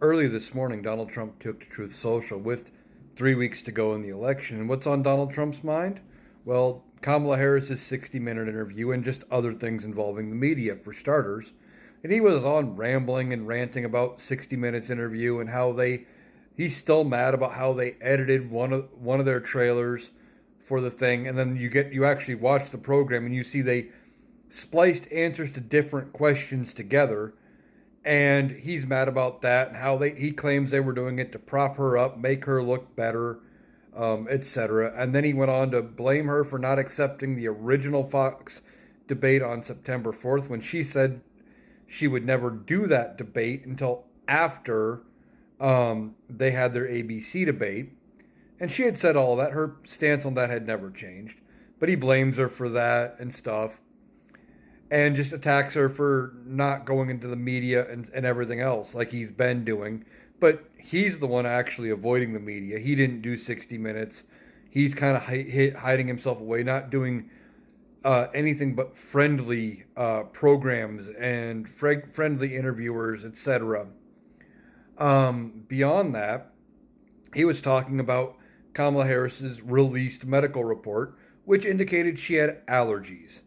Early this morning, Donald Trump took to Truth Social with 3 weeks to go in the election. And what's on Donald Trump's mind? Well, Kamala Harris's 60-minute interview and just other things involving the media, for starters. And he was on rambling and ranting about 60 Minutes interview and how he's still mad about how they edited one of their trailers for the thing. And then you actually watch the program and you see they spliced answers to different questions together, and he's mad about that and how he claims they were doing it to prop her up, make her look better, etc. And then he went on to blame her for not accepting the original Fox debate on September 4th when she said she would never do that debate until after they had their ABC debate. And she had said all that. Her stance on that had never changed. But he blames her for that and stuff, and just attacks her for not going into the media and everything else like he's been doing. But he's the one actually avoiding the media. He didn't do 60 Minutes. He's kind of hiding himself away, not doing anything but friendly programs and friendly interviewers, etc. Beyond that, he was talking about Kamala Harris's released medical report, which indicated she had allergies,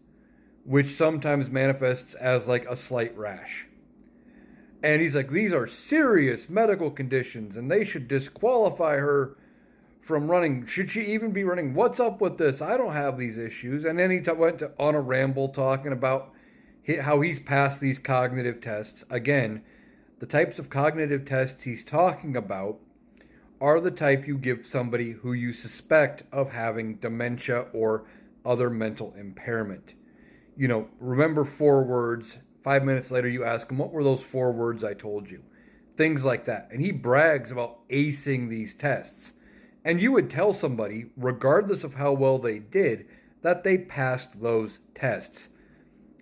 which sometimes manifests as like a slight rash. And he's like, these are serious medical conditions and they should disqualify her from running. Should she even be running? What's up with this? I don't have these issues. And then he on a ramble talking about how he's passed these cognitive tests. Again, the types of cognitive tests he's talking about are the type you give somebody who you suspect of having dementia or other mental impairment. Remember 4 words. 5 minutes later, you ask him, what were those 4 words I told you? Things like that. And he brags about acing these tests. And you would tell somebody, regardless of how well they did, that they passed those tests.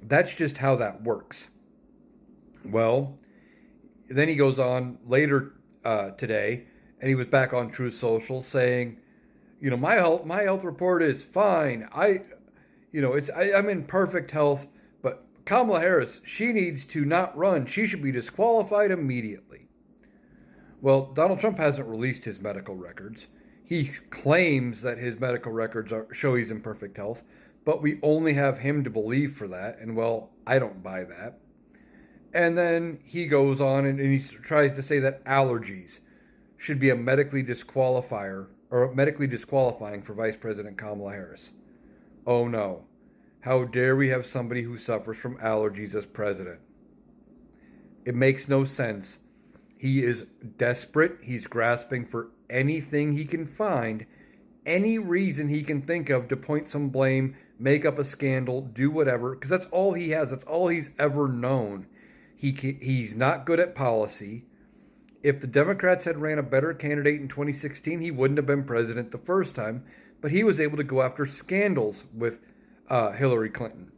That's just how that works. Well, then he goes on later today, and he was back on Truth Social saying, my health report is fine. I'm in perfect health, but Kamala Harris, she needs to not run. She should be disqualified immediately. Well, Donald Trump hasn't released his medical records. He claims that his medical records show he's in perfect health, but we only have him to believe for that, and well, I don't buy that. And then he goes on and he tries to say that allergies should be a medically disqualifier or medically disqualifying for Vice President Kamala Harris. Oh no. How dare we have somebody who suffers from allergies as president? It makes no sense. He is desperate. He's grasping for anything he can find, any reason he can think of to point some blame, make up a scandal, do whatever, because that's all he has. That's all he's ever known. He's not good at policy. If the Democrats had ran a better candidate in 2016, he wouldn't have been president the first time, but he was able to go after scandals with Hillary Clinton.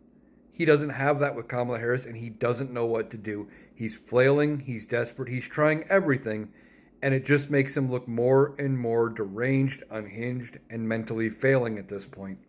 He doesn't have that with Kamala Harris, and he doesn't know what to do. He's flailing, he's desperate, he's trying everything, and it just makes him look more and more deranged, unhinged, and mentally failing at this point.